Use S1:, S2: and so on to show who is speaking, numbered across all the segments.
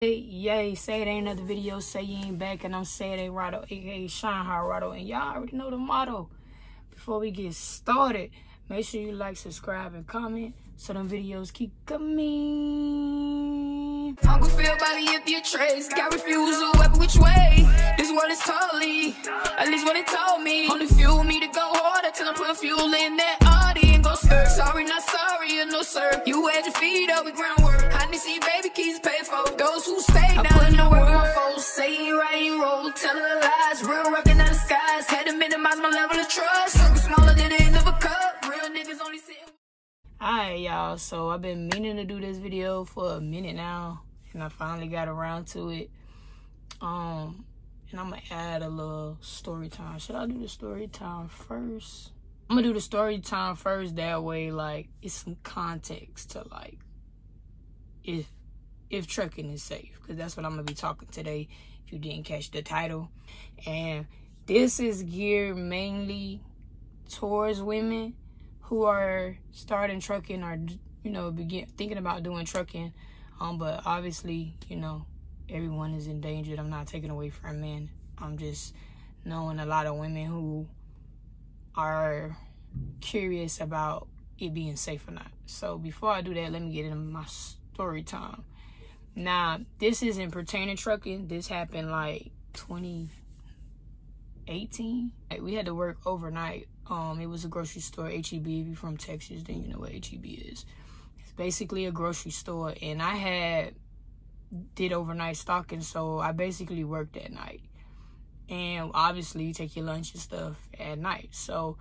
S1: Yay, say it ain't another video, say you ain't back, and I'm saying it ain't Rotto, aka ShRotto, and y'all already know the motto. Before we get started, make sure you like, subscribe, and comment so them videos keep coming.
S2: Uncle feel body if you trace, got refusal, weapon which way? This world is totally, at least what it told me. Only fuel me to go harder till I put fuel in that Audi and go skirt. Sorry, not sorry, or no sir. You had your feet up with groundwork. I didn't see baby keys paid for. Those who stay down in the work with my foes. Say you right, you roll, telling the lies. Real rockin' out the skies. Had to minimize my level of trust. Circle smaller than the end of a cup. Real niggas only sit.
S1: Alright, y'all, so I've been meaning to do this video for a minute now, and I finally got around to it. And I'm gonna add a little story time. Should I do the story time first? I'm gonna do the story time first, that way like it's some context to like if trucking is safe, because that's what I'm gonna be talking today if you didn't catch the title. And this is geared mainly towards women who are starting trucking or, you know, thinking about doing trucking. But obviously, you know, everyone is endangered. I'm not taking away from men. I'm just knowing a lot of women who are curious about it being safe or not. So before I do that, let me get into my story time. Now, this isn't pertaining to trucking. This happened like 2018. We had to work overnight. It was a grocery store, HEB. If you're from Texas, then you know what HEB is. It's basically a grocery store, and I did overnight stocking, so I basically worked at night. And obviously, you take your lunch and stuff at night. So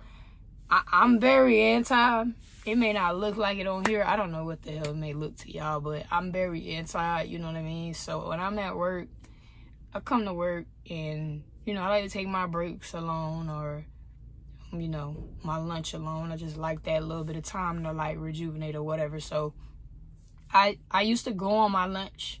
S1: I'm very anti. It may not look like it on here. I don't know what the hell it may look to y'all, but I'm very anti, you know what I mean? So when I'm at work, I come to work and, you know, I like to take my breaks alone, or, you know, my lunch alone. I just like that little bit of time to like rejuvenate or whatever. So I used to go on my lunch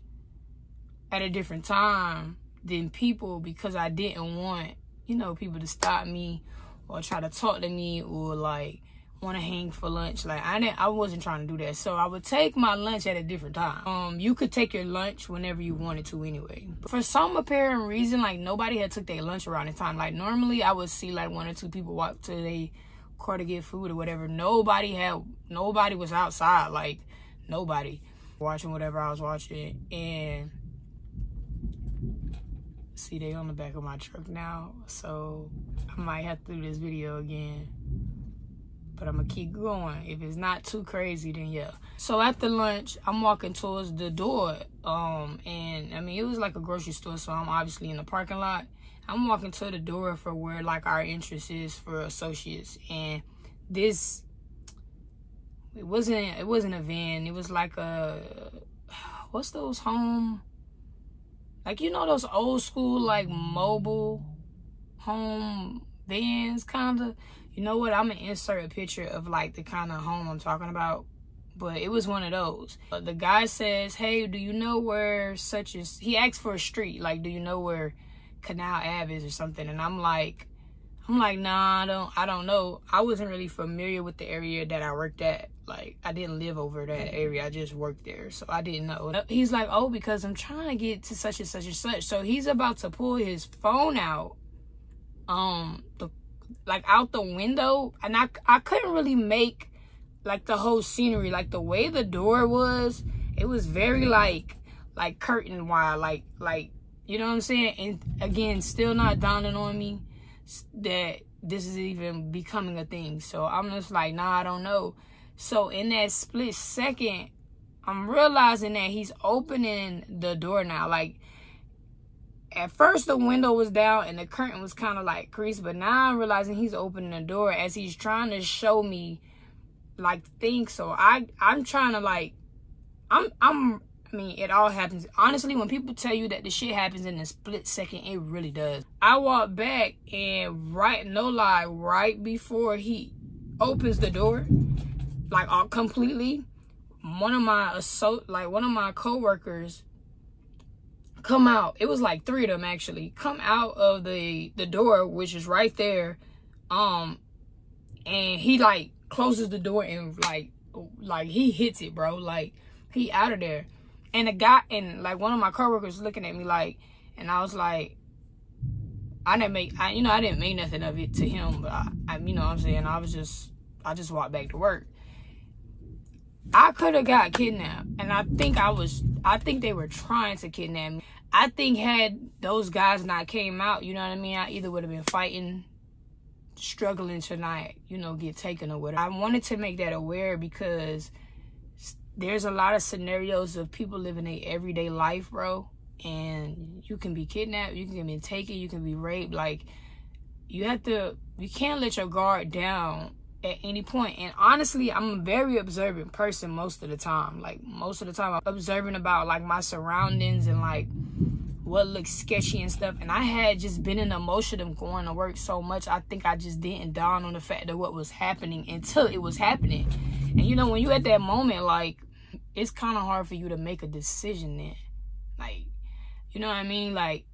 S1: at a different time than people, because I didn't want, you know, people to stop me or try to talk to me or like want to hang for lunch. Like I wasn't trying to do that. So I would take my lunch at a different time. You could take your lunch whenever you wanted to anyway. But for some apparent reason, like nobody had took their lunch around this time. Like normally I would see like one or two people walk to their car to get food or whatever. Nobody was outside, like nobody watching whatever I was watching. And see, they on the back of my truck now, so I might have to do this video again, but I'm gonna keep going. If it's not too crazy, then yeah. So after lunch, I'm walking towards the door, and I mean, it was like a grocery store, so I'm obviously in the parking lot. I'm walking to the door for where like our entrance is for associates, and this, it wasn't a van. It was like a, what's those home, like, you know, those old school, like, mobile home vans, kind of. You know what? I'm going to insert a picture of, like, the kind of home I'm talking about. But it was one of those. The guy says, hey, do you know where such as... He asked for a street. Like, do you know where Canal Ave is or something? And I'm like, nah, I don't know. I wasn't really familiar with the area that I worked at. Like, I didn't live over that area. I just worked there, so I didn't know. He's like, oh, because I'm trying to get to such and such and such. So he's about to pull his phone out, like out the window, and I couldn't really make like the whole scenery. Like the way the door was, it was very like curtain wire, like you know what I'm saying? And again, still not dawning on me that this is even becoming a thing. So I'm just like, nah, I don't know. So in that split second, I'm realizing that he's opening the door now. Like, at first the window was down and the curtain was kind of like creased, but now I'm realizing he's opening the door as he's trying to show me like things. So I'm trying to like, I mean, it all happens. Honestly, when people tell you that the shit happens in a split second, it really does. I walk back and right before he opens the door, like completely, one of my coworkers come out. It was like 3 of them actually come out of the door, which is right there, and he like closes the door and like he hits it, bro. Like he out of there. And the guy, and like one of my coworkers looking at me like, and I was like, I didn't make nothing of it to him, but I you know what I'm saying, I just walked back to work. I could have got kidnapped, and I think they were trying to kidnap me. I think had those guys not came out, you know what I mean, I either would have been fighting, struggling to not, you know, get taken or whatever. I wanted to make that aware because there's a lot of scenarios of people living their everyday life, bro, and you can be kidnapped, you can be taken, you can be raped. Like, you can't let your guard down at any point. And honestly, I'm a very observant person most of the time. Like, most of the time I'm observant about like my surroundings and like what looks sketchy and stuff. And I had just been in the emotion of going to work so much, I think I just didn't dawn on the fact that what was happening until it was happening. And you know, when you at that moment, like, it's kind of hard for you to make a decision then. Like, you know what I mean? Like,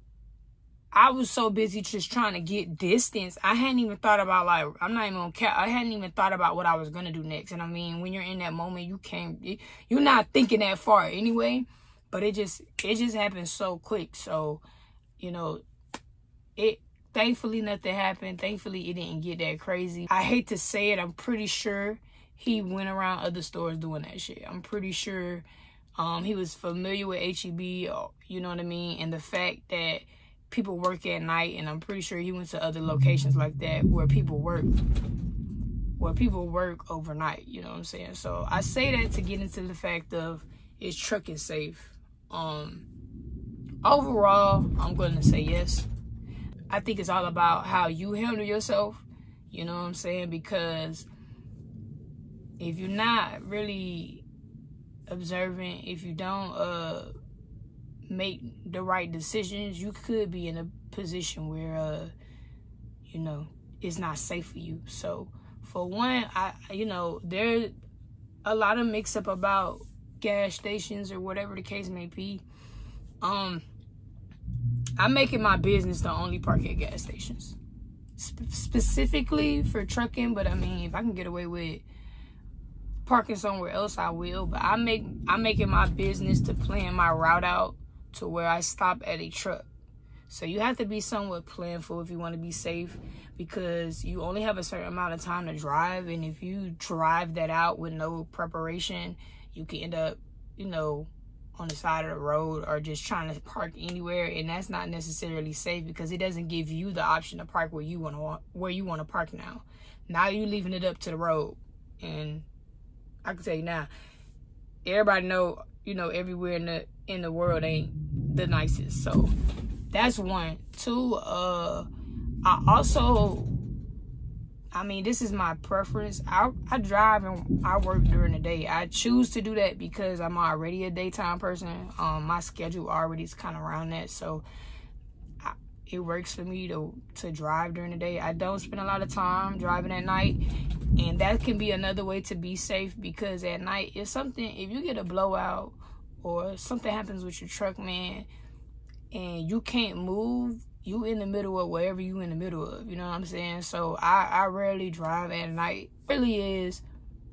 S1: I was so busy just trying to get distance. I hadn't even thought about, like, I'm not even gonna cap, I hadn't even thought about what I was gonna do next. And I mean, when you're in that moment, you're not thinking that far anyway. But it just happened so quick. So, you know, thankfully nothing happened. Thankfully it didn't get that crazy. I hate to say it, I'm pretty sure he went around other stores doing that shit. I'm pretty sure he was familiar with HEB, you know what I mean? And the fact that people work at night, and I'm pretty sure he went to other locations like that where people work overnight, you know what I'm saying? So I say that to get into the fact of, is trucking safe? Overall, I'm going to say yes. I think it's all about how you handle yourself, you know what I'm saying? Because if you're not really observant, if you don't make the right decisions, you could be in a position where you know, it's not safe for you. So for one, there's a lot of mix up about gas stations or whatever the case may be. I'm making my business to only park at gas stations, specifically for trucking. But I mean, if I can get away with parking somewhere else, I will. But I'm making my business to plan my route out to where I stop at a truck. So you have to be somewhat planful if you want to be safe, because you only have a certain amount of time to drive, and if you drive that out with no preparation, you can end up, you know, on the side of the road or just trying to park anywhere, and that's not necessarily safe because it doesn't give you the option to park where you want to park now. Now you're leaving it up to the road, and I can tell you now, everybody know, you know, everywhere in the world ain't the nicest. So that's one. Two, I mean, this is my preference. I drive and I work during the day. I choose to do that because I'm already a daytime person. My schedule already is kind of around that, so it works for me to drive during the day. I don't spend a lot of time driving at night, and that can be another way to be safe, because at night, if you get a blowout or something happens with your truck, man, and you can't move, you in the middle of wherever you in the middle of, you know what I'm saying? So I rarely drive at night. It really is,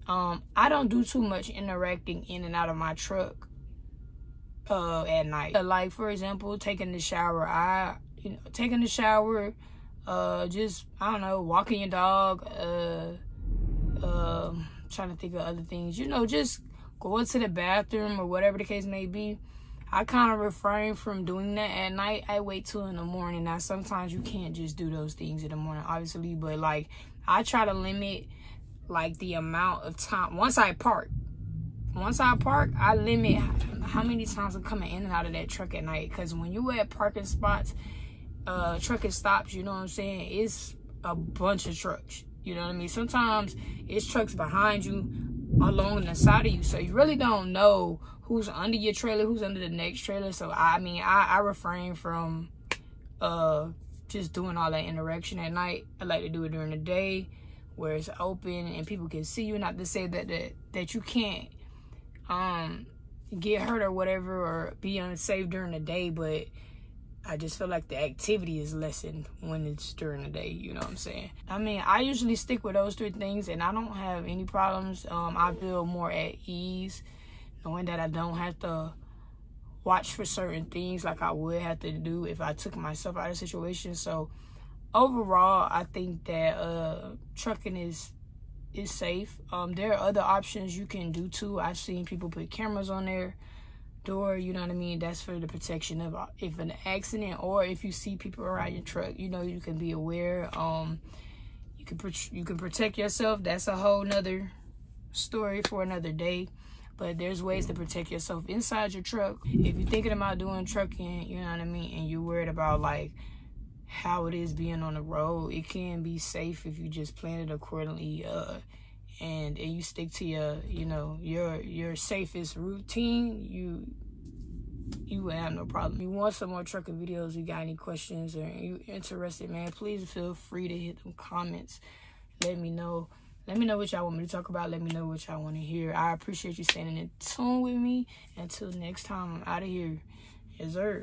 S1: I don't do too much interacting in and out of my truck at night. Like, for example, taking the shower. Just, I don't know, walking your dog, trying to think of other things, you know, just going to the bathroom or whatever the case may be. I kind of refrain from doing that at night. I wait till in the morning. Now, sometimes you can't just do those things in the morning, obviously, but like, I try to limit like the amount of time. Once I park, I limit how many times I'm coming in and out of that truck at night. Because when you at parking spots, trucking stops, you know what I'm saying, it's a bunch of trucks, you know what I mean? Sometimes it's trucks behind you, along the side of you, so you really don't know who's under your trailer, who's under the next trailer. So I mean, I refrain from just doing all that interaction at night. I like to do it during the day where it's open and people can see you. Not to say that you can't get hurt or whatever, or be unsafe during the day, but I just feel like the activity is lessened when it's during the day, you know what I'm saying? I mean, I usually stick with those three things, and I don't have any problems. I feel more at ease knowing that I don't have to watch for certain things like I would have to do if I took myself out of the situation. So overall, I think that trucking is safe. There are other options you can do too. I've seen people put cameras on their door, you know what I mean? That's for the protection of if an accident, or if you see people around your truck, you know, you can be aware. You can protect yourself. That's a whole nother story for another day. But there's ways to protect yourself inside your truck. If you're thinking about doing trucking, you know what I mean, and you're worried about like how it is being on the road, it can be safe if you just plan it accordingly, and you stick to your, you know, your safest routine. You will have no problem. If you want some more trucking videos, you got any questions, or you interested, man, please feel free to hit them comments. Let me know. Let me know what y'all want me to talk about. Let me know what y'all want to hear. I appreciate you staying in tune with me. Until next time, I'm out of here. Yes, sir.